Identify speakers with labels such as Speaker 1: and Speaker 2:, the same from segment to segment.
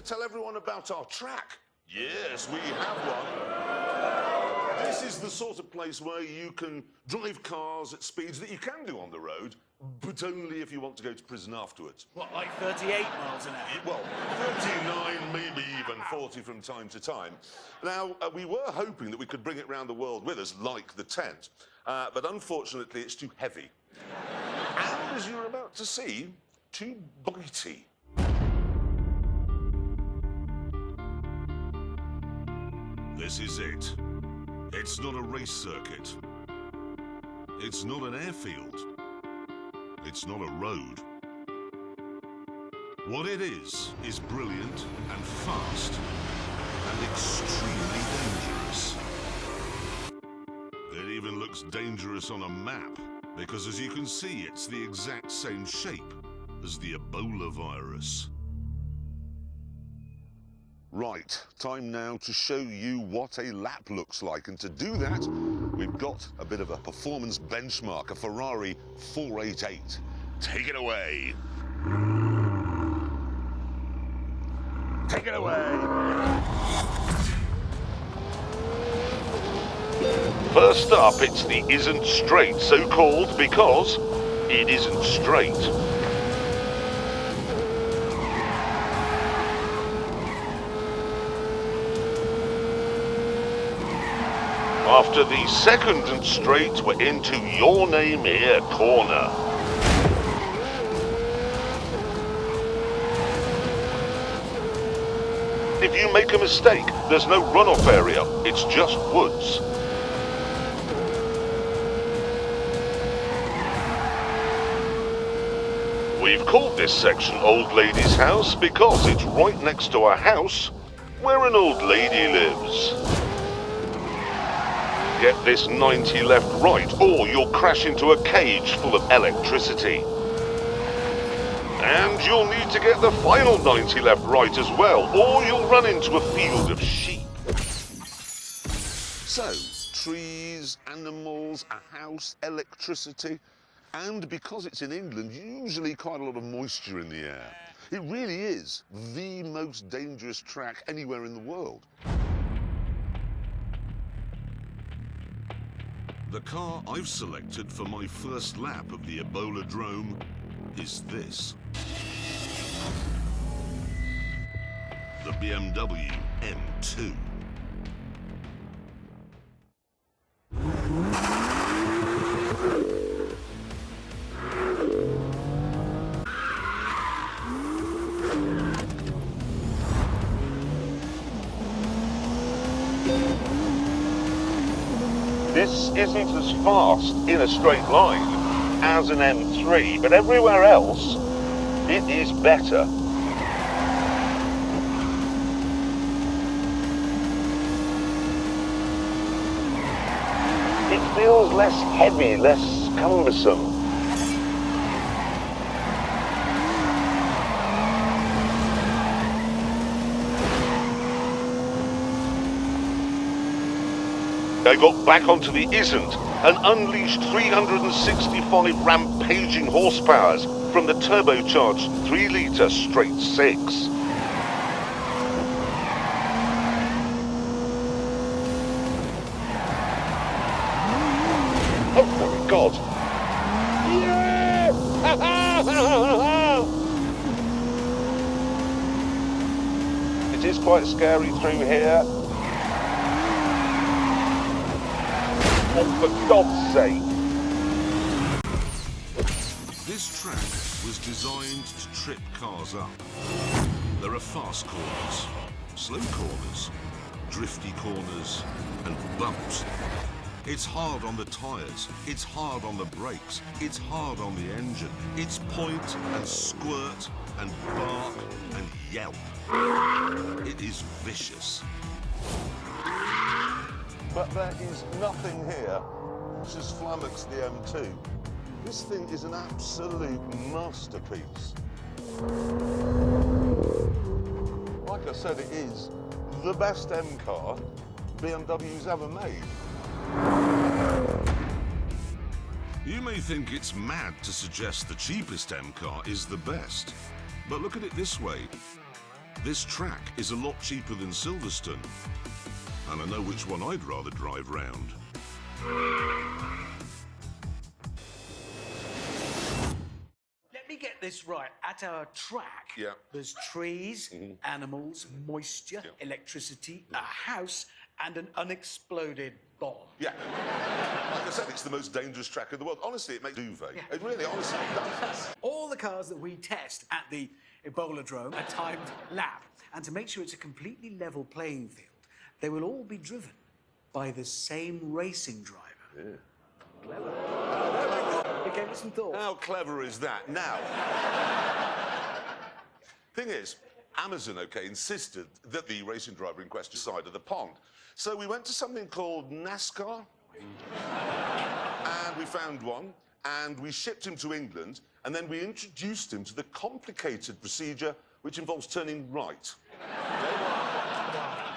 Speaker 1: tell everyone about our track? Yes, we have one. This is the sort of place where you can drive cars at speeds that you can do on the road, but only if you want to go to prison afterwards.
Speaker 2: What, like 38 miles an hour?
Speaker 1: Well, 39, maybe even 40 from time to time. Now, we were hoping that we could bring it round the world with us, like the tent, but unfortunately it's too heavy. And as you're about to see, too bitey.
Speaker 3: This is it. It's not a race circuit. It's not an airfield. It's not a road. What it is brilliant and fast and extremely dangerous. It even looks dangerous on a map, because as you can see, it's the exact same shape as the Ebola virus.
Speaker 1: Right, time now to show you what a lap looks like, and to do that, we've got a bit of a performance benchmark, a Ferrari 488. Take it away. Take it away. First up, it's the isn't straight, so called because it isn't straight. After the second and straight, we're into your name here corner. If you make a mistake, there's no runoff area, it's just woods. We've called this section Old Lady's House because it's right next to a house where an old lady lives. Get this 90 left right, or you'll crash into a cage full of electricity. And you'll need to get the final 90 left right as well, or you'll run into a field of sheep. So, trees, animals, a house, electricity, and because it's in England, usually quite a lot of moisture in the air. It really is the most dangerous track anywhere in the world.
Speaker 3: The car I've selected for my first lap of the Ebola Drome is this. The BMW M2.
Speaker 1: This isn't as fast in a straight line as an M3, but everywhere else, it is better. It feels less heavy, less cumbersome. I got back onto the isn't and unleashed 365 rampaging horsepowers from the turbocharged 3-litre straight 6. Oh my God! Yeah! It is quite scary through here. Oh, for God's sake!
Speaker 3: This track was designed to trip cars up. There are fast corners, slow corners, drifty corners, and bumps. It's hard on the tyres, it's hard on the brakes, it's hard on the engine. It's point and squirt and bark and yelp. It is vicious.
Speaker 1: But there is nothing here which has flummoxed the M2. This thing is an absolute masterpiece. Like I said, it is the best M car BMW's ever made.
Speaker 3: You may think it's mad to suggest the cheapest M car is the best, but look at it this way. This track is a lot cheaper than Silverstone, and I know which one I'd rather drive round.
Speaker 2: Let me get this right. At our track,
Speaker 1: Yeah.
Speaker 2: there's trees, animals, moisture, electricity, a house, and an unexploded bomb.
Speaker 1: Yeah. Like I said, it's the most dangerous track in the world. Honestly, it makes duvet. It really, honestly, does.
Speaker 2: All the cars that we test at the Ebola-drome are timed lap. And to make sure it's a completely level playing field, they will all be driven by the same racing driver. Yeah. Clever. It gave it some thought.
Speaker 1: How clever is that? Now, thing is, Amazon, insisted that the racing driver in question side of the pond. So we went to something called NASCAR, and we found one, and we shipped him to England, and then we introduced him to the complicated procedure which involves turning right.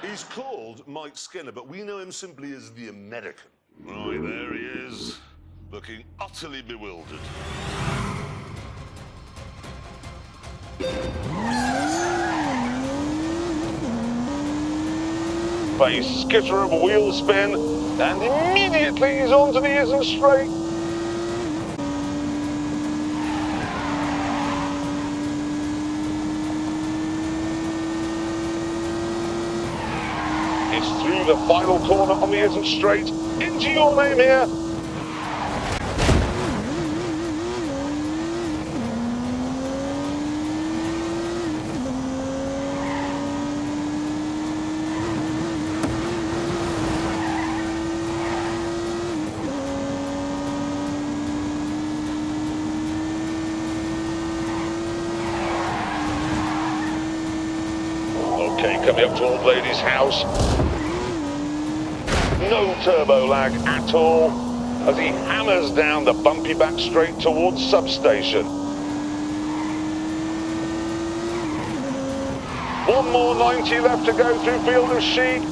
Speaker 1: He's called Mike Skinner, but we know him simply as the American. Right, there he is, looking utterly bewildered. A skitter of wheel spin, and immediately he's onto the isn't straight. It's through the final corner on the isn't straight, into your name here. Okay, coming up to Old Lady's house. No turbo lag at all as he hammers down the bumpy back straight towards substation. One more 90 left to go through Field of Sheep.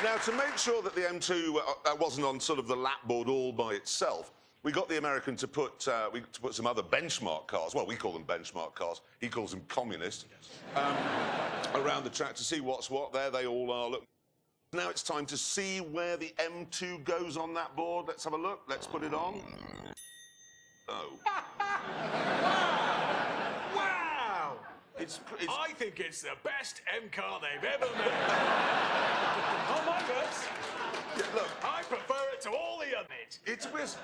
Speaker 1: Now, to make sure that the M2 wasn't on sort of the lap board all by itself, we got the American to put some other benchmark cars, well, we call them benchmark cars, he calls them communist, around the track to see what's what. There they all are. Look. Now it's time to see where the M2 goes on that board. Let's have a look. Let's put it on. Oh.
Speaker 2: Wow!
Speaker 1: It's
Speaker 2: I think it's the best M car they've ever made. Oh my goodness!
Speaker 1: Yeah, look.
Speaker 2: I prefer it to all the others.
Speaker 1: It's got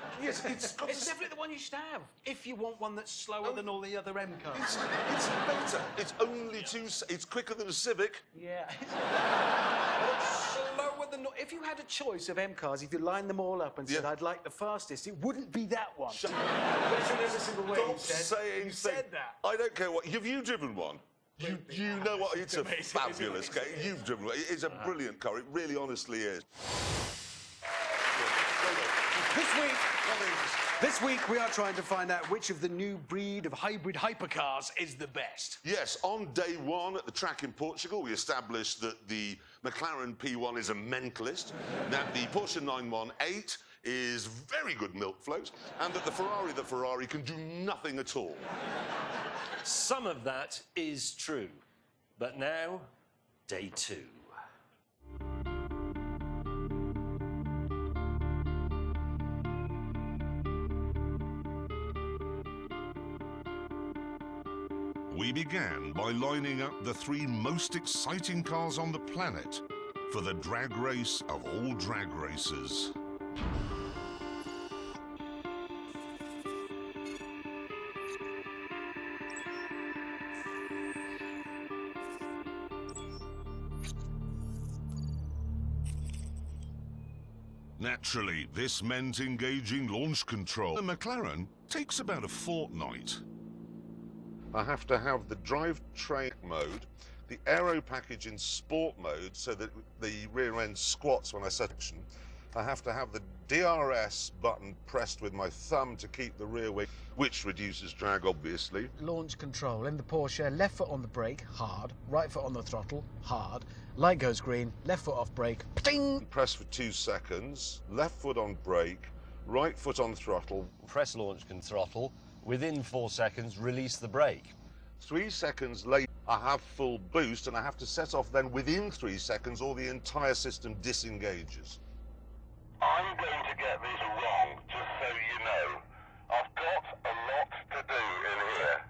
Speaker 2: It's definitely the one you should have if you want one that's slower than all the other M cars.
Speaker 1: It's better. It's only it's quicker than a Civic.
Speaker 2: Yeah. It's slower than... If you had a choice of M cars, if you lined them all up and said, I'd like the fastest, it wouldn't be that one. Every single way
Speaker 1: Stop saying
Speaker 2: you said that.
Speaker 1: I don't care what... Have you driven one? You know what? It's a fabulous car. You've driven one. It's a brilliant car. It really honestly is.
Speaker 2: This week, we are trying to find out which of the new breed of hybrid hypercars is the best.
Speaker 1: Yes, on day one at the track in Portugal, we established that the McLaren P1 is a mentalist, that the Porsche 918 is very good milk float, and that the Ferrari can do nothing at all.
Speaker 4: Some of that is true. But now, day two.
Speaker 3: We began by lining up the three most exciting cars on the planet for the drag race of all drag races. Naturally, this meant engaging launch control. The McLaren takes about a fortnight.
Speaker 1: I have to have the drivetrain mode, the aero package in sport mode so that the rear end squats when I set action. I have to have the DRS button pressed with my thumb to keep the rear wing, which reduces drag, obviously.
Speaker 5: Launch control in the Porsche, left foot on the brake, hard, right foot on the throttle, hard,
Speaker 2: Light goes green, left foot off brake, ding!
Speaker 1: Press for 2 seconds, left foot on brake, right foot on throttle.
Speaker 4: Press launch can throttle. Within 4 seconds, release the brake.
Speaker 1: 3 seconds later, I have full boost, and I have to set off then within 3 seconds, or the entire system disengages.
Speaker 5: I'm going to get this wrong, just so you know. I've got a lot to do in here.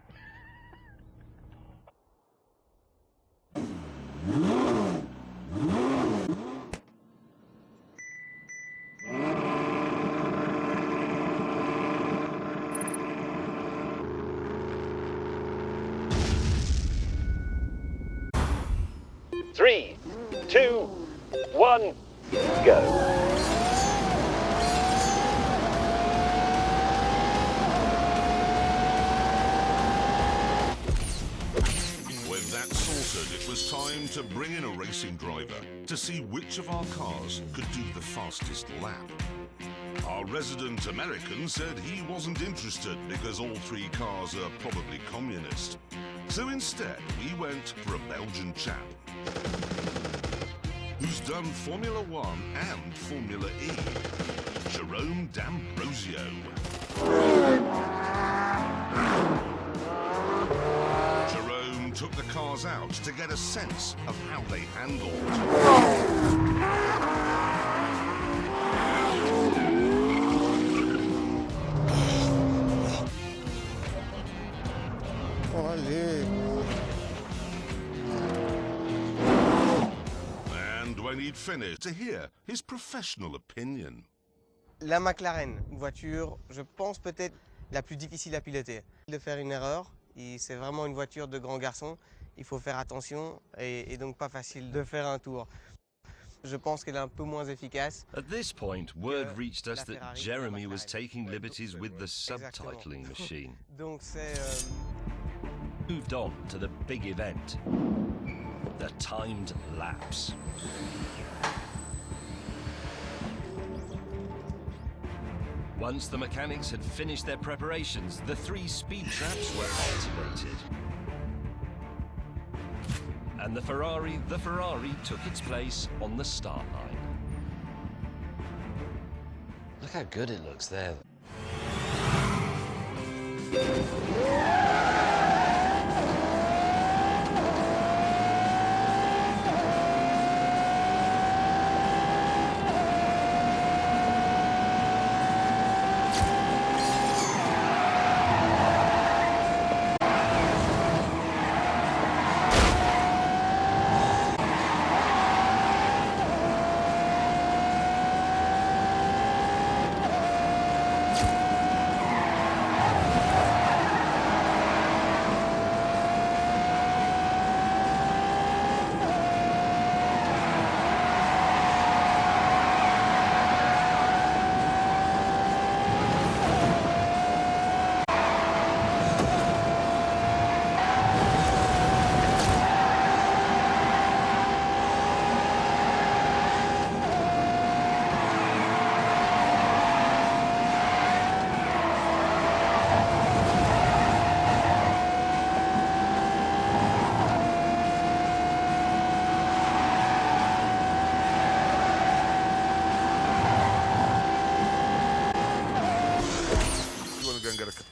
Speaker 4: Three, two, one, go.
Speaker 3: With that sorted, it was time to bring in a racing driver to see which of our cars could do the fastest lap. Our resident American said he wasn't interested because all 3 cars are probably communist. So instead, we went for a Belgian chap who's done Formula 1 and Formula E, Jerome D'Ambrosio. Jerome took the cars out to get a sense of how they handled. And when he'd finished, to hear his professional opinion.
Speaker 6: La McLaren, une voiture, je pense peut-être la plus difficile à piloter. De faire une erreur, c'est vraiment une voiture de grand garçon, il faut faire attention et donc pas facile de faire un tour. Je pense qu'elle est un peu moins efficace.
Speaker 4: At this point, word reached us that Jeremy was taking liberties with the subtitling machine.
Speaker 6: Donc c'est...
Speaker 4: Moved on to the big event, the timed laps. Once the mechanics had finished their preparations, the 3 speed traps were activated. And the Ferrari took its place on the start line. Look how good it looks there.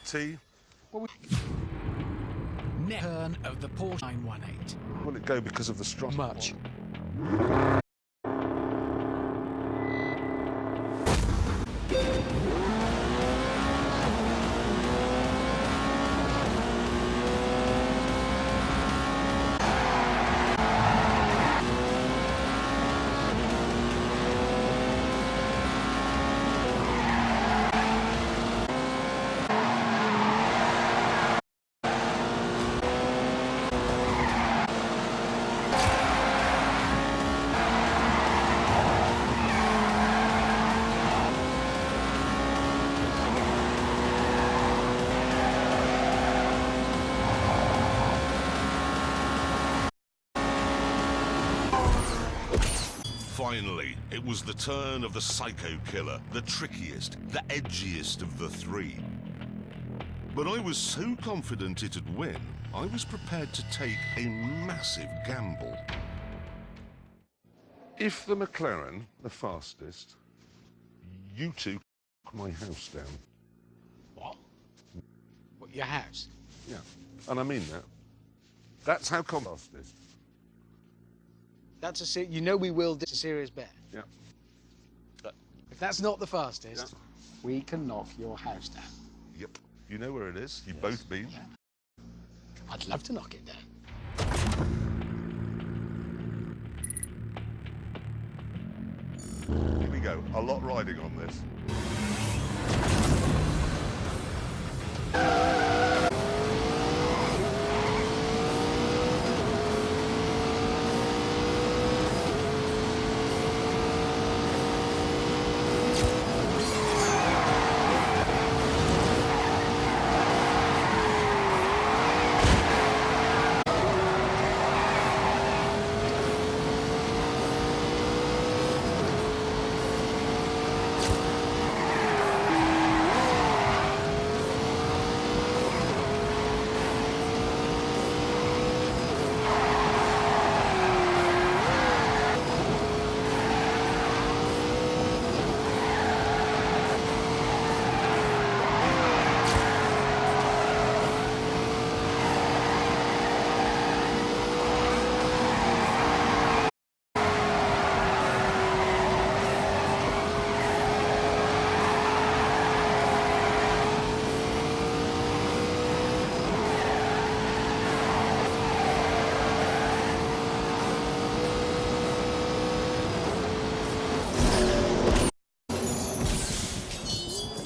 Speaker 1: T.
Speaker 2: Net turn of the Porsche 918.
Speaker 1: Will it go because of the strong?
Speaker 2: Much.
Speaker 3: Finally, it was the turn of the psycho killer, the trickiest, the edgiest of the 3. But I was so confident it'd win, I was prepared to take a massive gamble.
Speaker 1: If the McLaren, the fastest, you two knock my house down.
Speaker 2: What? What, your house?
Speaker 1: Yeah, and I mean that. That's how fastest.
Speaker 2: That's you know we will do a serious bet.
Speaker 1: Yeah.
Speaker 2: If that's not the fastest, we can knock your house down.
Speaker 1: Yep. You know where it is. You've both been.
Speaker 2: Yeah. I'd love to knock it down.
Speaker 1: Here we go. A lot riding on this.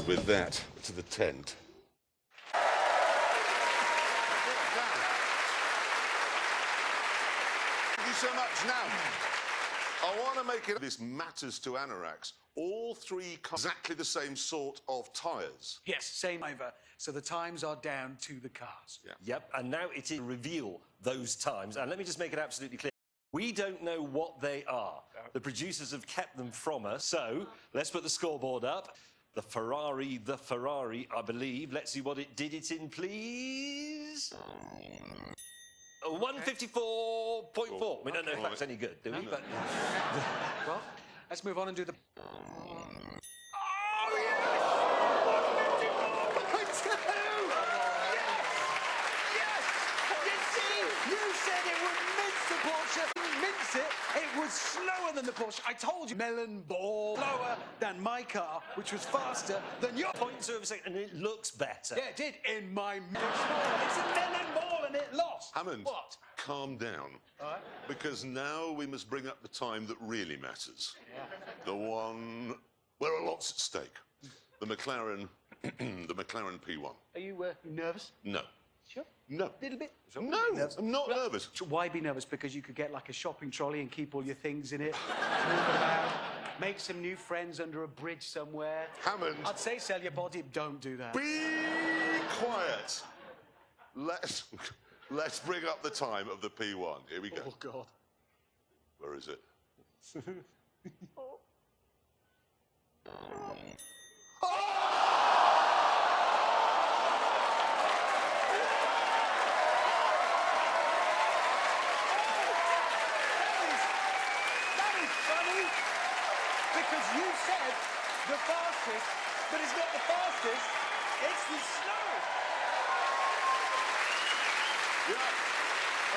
Speaker 1: With that, to the tent. Thank you so much. Now, I want to make it... This matters to anoraks. All three exactly the same sort of tyres.
Speaker 2: Yes, same over. So the times are down to the cars.
Speaker 1: Yeah.
Speaker 4: Yep, and now it is reveal those times. And let me just make it absolutely clear. We don't know what they are. The producers have kept them from us. So let's put the scoreboard up. The Ferrari, I believe. Let's see what it did it in, please. 154.4. We don't know if that's any good, do we? But...
Speaker 2: Well, let's move on and do the... You said it would mince the Porsche. Mince it. It was slower than the Porsche. I told you. Melon ball. Slower than my car, which was faster than your...
Speaker 4: 0.2 of a second, and it looks better.
Speaker 2: Yeah, it did. In my... It's a melon ball and it lost.
Speaker 1: Hammond,
Speaker 2: What?
Speaker 1: calm down.
Speaker 2: All right.
Speaker 1: Because now we must bring up the time that really matters.
Speaker 2: Yeah.
Speaker 1: The one where a lot's at stake. The McLaren, the McLaren P1.
Speaker 2: Are you nervous?
Speaker 1: No.
Speaker 2: Sure.
Speaker 1: No.
Speaker 2: A little bit?
Speaker 1: No, I'm not nervous.
Speaker 2: Why be nervous? Because you could get like a shopping trolley and keep all your things in it, move around, make some new friends under a bridge somewhere.
Speaker 1: Hammond.
Speaker 2: I'd say sell your body. Don't do that.
Speaker 1: Be quiet. Let's bring up the time of the P1. Here we go.
Speaker 2: Oh, God.
Speaker 1: Where is it?
Speaker 2: That is funny, because you said the fastest, but it's not the fastest, it's the slowest.
Speaker 1: Yeah.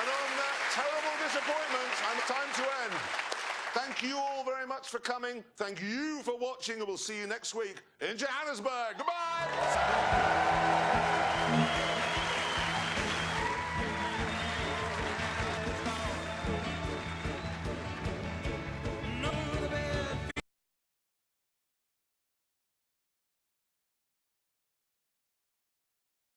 Speaker 1: And on that terrible disappointment, and time to end. Thank you all very much for coming. Thank you for watching, and we'll see you next week in Johannesburg. Goodbye.